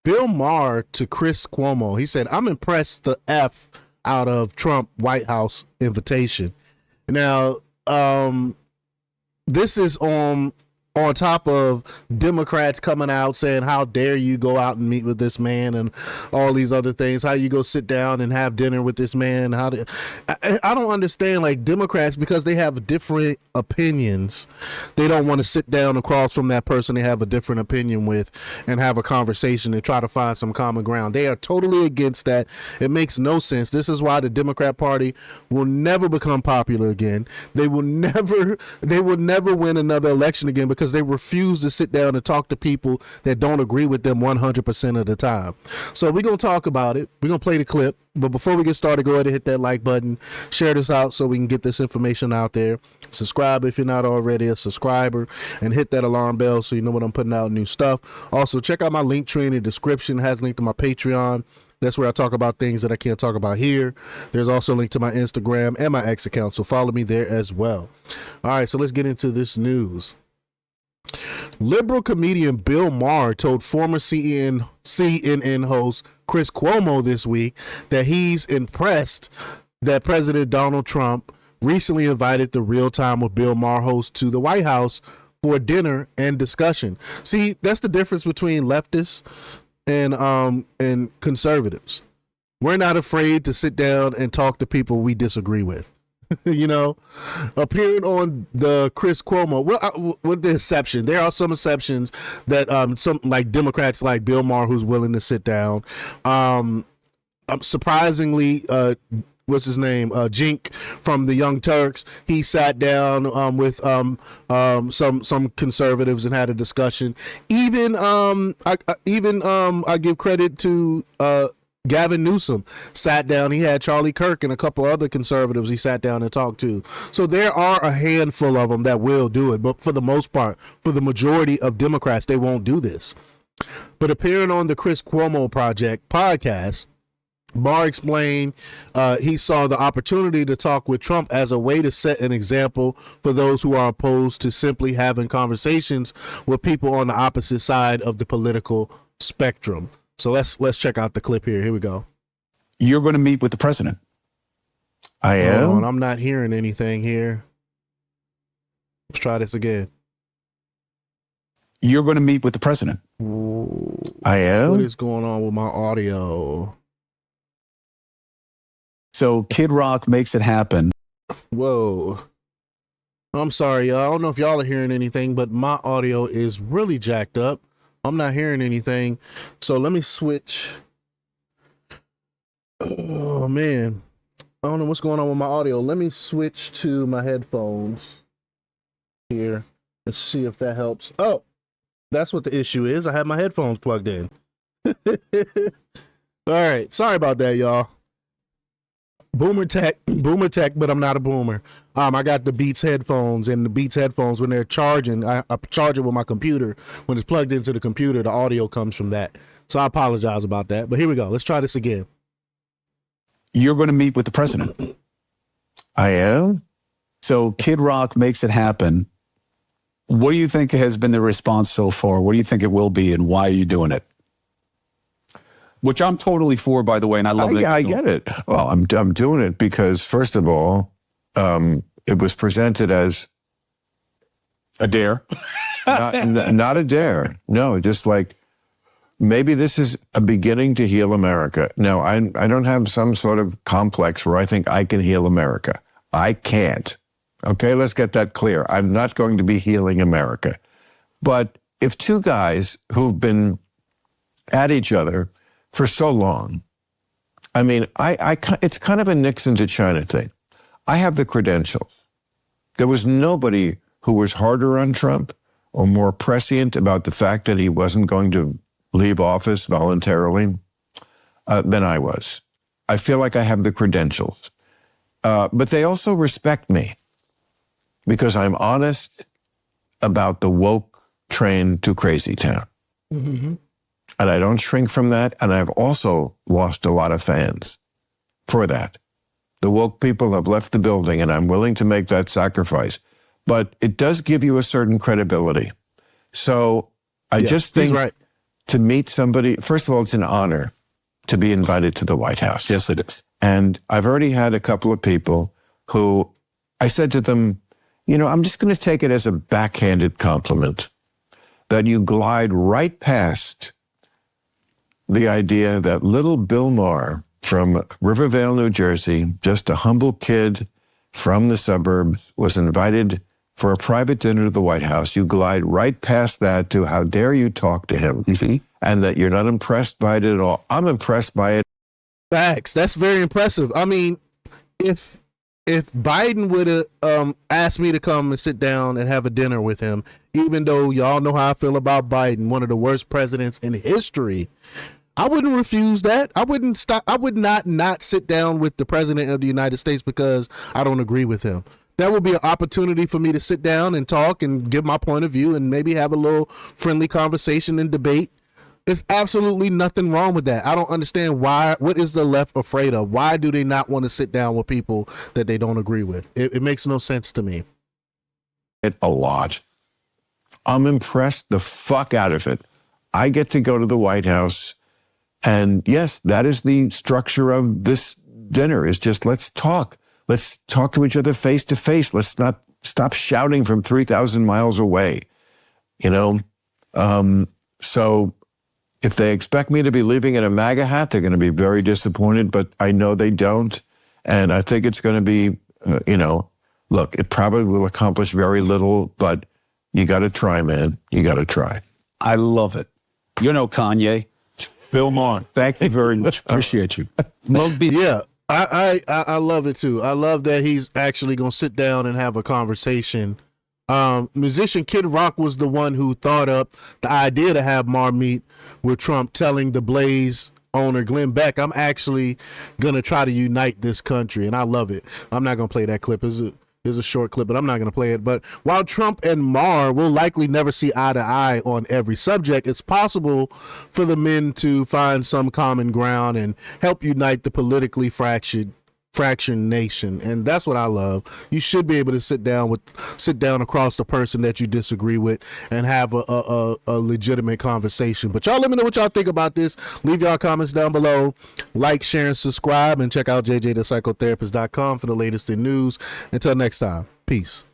Bill Maher to Chris Cuomo. He said, I'm impressed the F out of Trump White House invitation. Now, this is on top of Democrats coming out saying, how dare you go out and meet with this man and all these other things. How you go sit down and have dinner with this man. I don't understand, like, Democrats, because they have different opinions, they don't want to sit down across from that person they have a different opinion with and have a conversation and try to find some common ground. They are totally against that. It makes no sense. This is why the Democrat Party will never become popular again. They will never win another election again, because they refuse to sit down and talk to people that don't agree with them 100% of the time. So we're going to talk about it. We're going to play the clip. But before we get started, go ahead and hit that like button. Share this out so we can get this information out there. Subscribe if you're not already a subscriber, and hit that alarm bell so you know when I'm putting out new stuff. Also, check out my link tree in the description. It has a link to my Patreon. That's where I talk about things that I can't talk about here. There's also a link to my Instagram and my X account, so follow me there as well. All right, so let's get into this news. Liberal comedian Bill Maher told former CNN host Chris Cuomo this week that he's impressed that President Donald Trump recently invited the Real Time with Bill Maher host to the White House for dinner and discussion. See, that's the difference between leftists and conservatives. We're not afraid to sit down and talk to people we disagree with. You know, appearing on the Chris Cuomo, well, with the exception, there are some exceptions that some, like Democrats like Bill Maher, who's willing to sit down. Surprisingly, what's his name? Jink from the Young Turks. He sat down with some conservatives and had a discussion. Even I give credit to Gavin Newsom sat down. He had Charlie Kirk and a couple other conservatives he sat down and talked to. So there are a handful of them that will do it. But for the most part, for the majority of Democrats, they won't do this. But appearing on the Chris Cuomo Project podcast, Maher explained he saw the opportunity to talk with Trump as a way to set an example for those who are opposed to simply having conversations with people on the opposite side of the political spectrum. So let's check out the clip here. Here we go. You're going to meet with the president. I am. I'm not hearing anything here. Let's try this again. You're going to meet with the president. I am. What is going on with my audio? So Kid Rock makes it happen. Whoa. I'm sorry, y'all. I don't know if y'all are hearing anything, but my audio is really jacked up. I'm not hearing anything. So let me switch. Oh, man. I don't know what's going on with my audio. Let me switch to my headphones here and see if that helps. Oh, that's what the issue is. I have my headphones plugged in. All right. Sorry about that, y'all. Boomer tech, but I'm not a boomer. I got the Beats headphones, and the Beats headphones, when they're charging, I charge it with my computer. When it's plugged into the computer, the audio comes from that. So I apologize about that. But here we go. Let's try this again. You're going to meet with the president. I am. So Kid Rock makes it happen. What do you think has been the response so far? What do you think it will be, and why are you doing it? Which I'm totally for, by the way, and I love it. I get it. Well, I'm doing it because, first of all, it was presented as a dare. not a dare. No, just like, maybe this is a beginning to heal America. No, I don't have some sort of complex where I think I can heal America. I can't. Okay, let's get that clear. I'm not going to be healing America. But if two guys who've been at each other for so long, I mean, it's kind of a Nixon to China thing. I have the credentials. There was nobody who was harder on Trump or more prescient about the fact that he wasn't going to leave office voluntarily than I was. I feel like I have the credentials. But they also respect me because I'm honest about the woke train to crazy town. Mm-hmm. And I don't shrink from that. And I've also lost a lot of fans for that. The woke people have left the building, and I'm willing to make that sacrifice. But it does give you a certain credibility. So I just think to meet somebody. First of all, it's an honor to be invited to the White House. Yes, it is. And I've already had a couple of people who I said to them, I'm just going to take it as a backhanded compliment that you glide right past the idea that little Bill Maher from Rivervale, New Jersey, just a humble kid from the suburbs, was invited for a private dinner to the White House. You glide right past that to how dare you talk to him, and that you're not impressed by it at all. I'm impressed by it. Facts. That's very impressive. I mean, if Biden would have asked me to come and sit down and have a dinner with him, even though y'all know how I feel about Biden, one of the worst presidents in history, I wouldn't refuse that. I wouldn't stop. I would not sit down with the president of the United States because I don't agree with him. That would be an opportunity for me to sit down and talk and give my point of view and maybe have a little friendly conversation and debate. There's absolutely nothing wrong with that. I don't understand why. What is the left afraid of? Why do they not want to sit down with people that they don't agree with? It makes no sense to me. It a lot. I'm impressed the fuck out of it. I get to go to the White House, and yes, that is the structure of this dinner. Is just let's talk. Let's talk to each other face to face. Let's not stop shouting from 3,000 miles away. So if they expect me to be leaving in a MAGA hat, they're going to be very disappointed, but I know they don't. And I think it's going to be, look, it probably will accomplish very little, but you got to try, man. You got to try. I love it. Kanye, Bill Maher, thank you very much. Appreciate you. Yeah, I love it too. I love that he's actually going to sit down and have a conversation. Musician Kid Rock was the one who thought up the idea to have Maher meet with Trump, telling the Blaze owner Glenn Beck, I'm actually going to try to unite this country. And I love it. I'm not going to play that clip. It's a short clip, but I'm not going to play it. But while Trump and Maher will likely never see eye to eye on every subject, it's possible for the men to find some common ground and help unite the politically fractured nation. And that's what I love. You should be able to sit down across the person that you disagree with and have a legitimate conversation. But y'all let me know what y'all think about this. Leave y'all comments down below. Like, share, and subscribe, and check out jjthepsychotherapist.com for the latest in news. Until next time, peace.